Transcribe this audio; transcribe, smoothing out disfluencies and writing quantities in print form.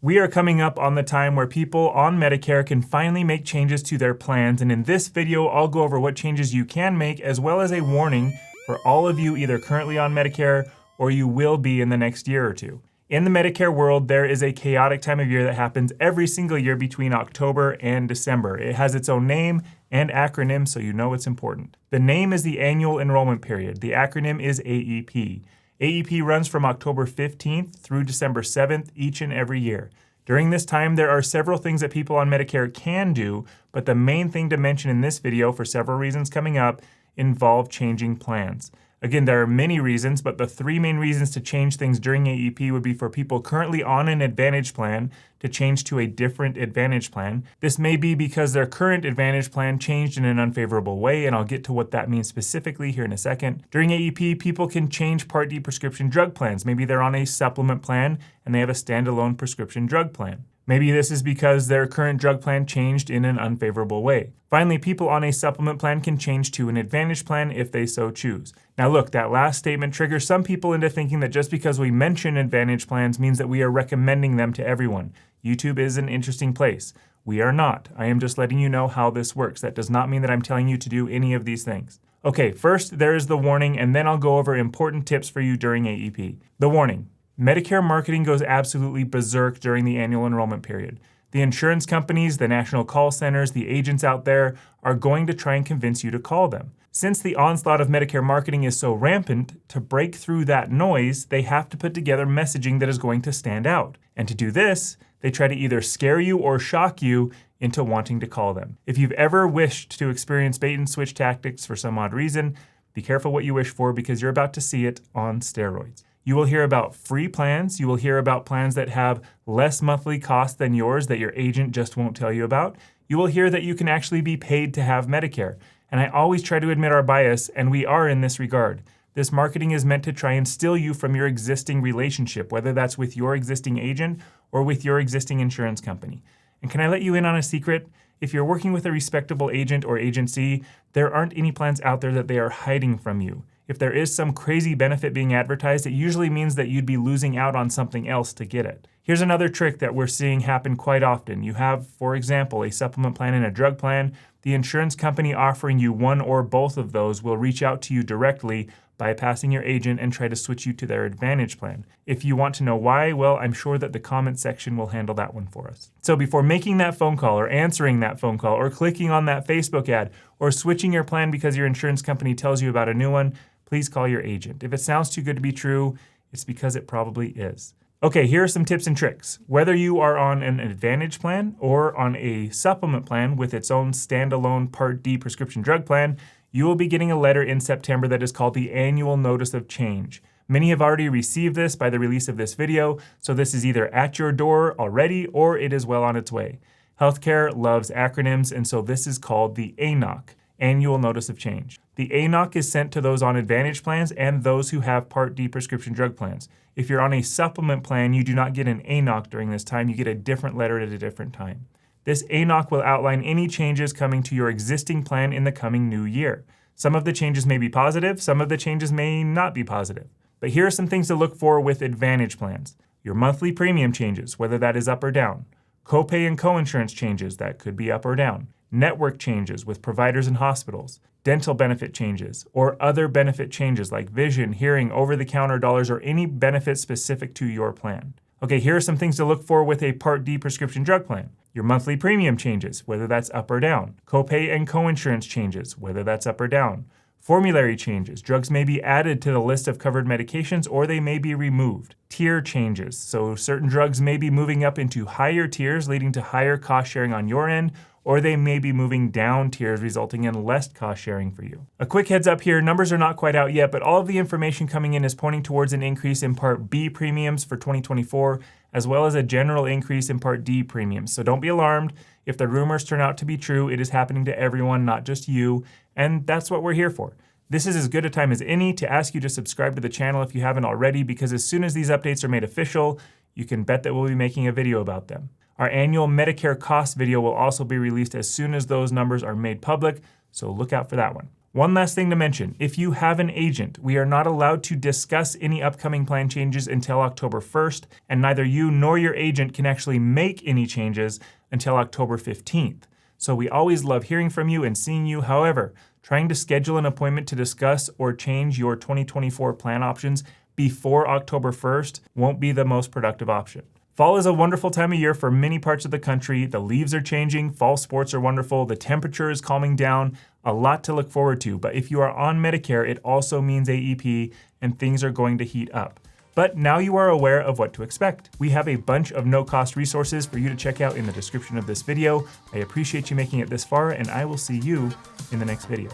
We are coming up on the time where people on Medicare can finally make changes to their plans, and in this video, I'll go over what changes you can make, as well as a warning for all of you either currently on Medicare or you will be in the next year or two. In the Medicare world, there is a chaotic time of year that happens every single year between October and December. It has its own name and acronym, so you know it's important. The name is the Annual Enrollment Period. The acronym is AEP. AEP runs from October 15th through December 7th each and every year. During this time, there are several things that people on Medicare can do, but the main thing to mention in this video, for several reasons coming up, involve changing plans. Again, there are many reasons, but the three main reasons to change things during AEP would be for people currently on an Advantage plan to change to a different Advantage plan. This may be because their current Advantage plan changed in an unfavorable way, and I'll get to what that means specifically here in a second. During AEP, people can change Part D prescription drug plans. Maybe they're on a supplement plan and they have a standalone prescription drug plan. Maybe this is because their current drug plan changed in an unfavorable way. Finally, people on a supplement plan can change to an Advantage plan if they so choose. Now look, that last statement triggers some people into thinking that just because we mention Advantage plans means that we are recommending them to everyone. YouTube is an interesting place. We are not. I am just letting you know how this works. That does not mean that I'm telling you to do any of these things. Okay, first there is the warning, and then I'll go over important tips for you during AEP. The warning. Medicare marketing goes absolutely berserk during the annual enrollment period. The insurance companies, the national call centers, the agents out there are going to try and convince you to call them. Since the onslaught of Medicare marketing is so rampant, to break through that noise, they have to put together messaging that is going to stand out. And to do this, they try to either scare you or shock you into wanting to call them. If you've ever wished to experience bait and switch tactics for some odd reason, be careful what you wish for because you're about to see it on steroids. You will hear about free plans. You will hear about plans that have less monthly cost than yours that your agent just won't tell you about. You will hear that you can actually be paid to have Medicare. And I always try to admit our bias, and we are in this regard. This marketing is meant to try and steal you from your existing relationship, whether that's with your existing agent or with your existing insurance company. And can I let you in on a secret? If you're working with a respectable agent or agency, there aren't any plans out there that they are hiding from you. If there is some crazy benefit being advertised, it usually means that you'd be losing out on something else to get it. Here's another trick that we're seeing happen quite often. You have, for example, a supplement plan and a drug plan. The insurance company offering you one or both of those will reach out to you directly, bypassing your agent, and try to switch you to their Advantage plan. If you want to know why, well, I'm sure that the comment section will handle that one for us. So before making that phone call or answering that phone call or clicking on that Facebook ad or switching your plan because your insurance company tells you about a new one, please call your agent. If it sounds too good to be true, it's because it probably is. Okay, here are some tips and tricks. Whether you are on an Advantage plan or on a supplement plan with its own standalone Part D prescription drug plan, you will be getting a letter in September that is called the Annual Notice of Change. Many have already received this by the release of this video, so this is either at your door already or it is well on its way. Healthcare loves acronyms, and so this is called the ANOC, Annual Notice of Change. The ANOC is sent to those on Advantage plans and those who have Part D prescription drug plans. If you're on a supplement plan, you do not get an ANOC during this time. You get a different letter at a different time. This ANOC will outline any changes coming to your existing plan in the coming new year. Some of the changes may be positive, some of the changes may not be positive. But here are some things to look for with Advantage plans. Your monthly premium changes, whether that is up or down. Copay and coinsurance changes, that could be up or down. Network changes with providers and hospitals, dental benefit changes, or other benefit changes like vision, hearing, over-the-counter dollars, or any benefit specific to your plan. Okay, here are some things to look for with a Part D prescription drug plan. Your monthly premium changes, whether that's up or down. Copay and coinsurance changes, whether that's up or down. Formulary changes. Drugs may be added to the list of covered medications or they may be removed. Tier changes. So certain drugs may be moving up into higher tiers, leading to higher cost sharing on your end, or they may be moving down tiers, resulting in less cost sharing for you. A quick heads up here, numbers are not quite out yet, but all of the information coming in is pointing towards an increase in Part B premiums for 2024, as well as a general increase in Part D premiums. So don't be alarmed. If the rumors turn out to be true, it is happening to everyone, not just you, and that's what we're here for. This is as good a time as any to ask you to subscribe to the channel if you haven't already, because as soon as these updates are made official, you can bet that we'll be making a video about them. Our annual Medicare cost video will also be released as soon as those numbers are made public, so look out for that one. One last thing to mention, if you have an agent, we are not allowed to discuss any upcoming plan changes until October 1st, and neither you nor your agent can actually make any changes until October 15th. So we always love hearing from you and seeing you. However, trying to schedule an appointment to discuss or change your 2024 plan options before October 1st won't be the most productive option. Fall is a wonderful time of year for many parts of the country. The leaves are changing, fall sports are wonderful, the temperature is calming down, a lot to look forward to. But if you are on Medicare, it also means AEP and things are going to heat up. But now you are aware of what to expect. We have a bunch of no-cost resources for you to check out in the description of this video. I appreciate you making it this far, and I will see you in the next video.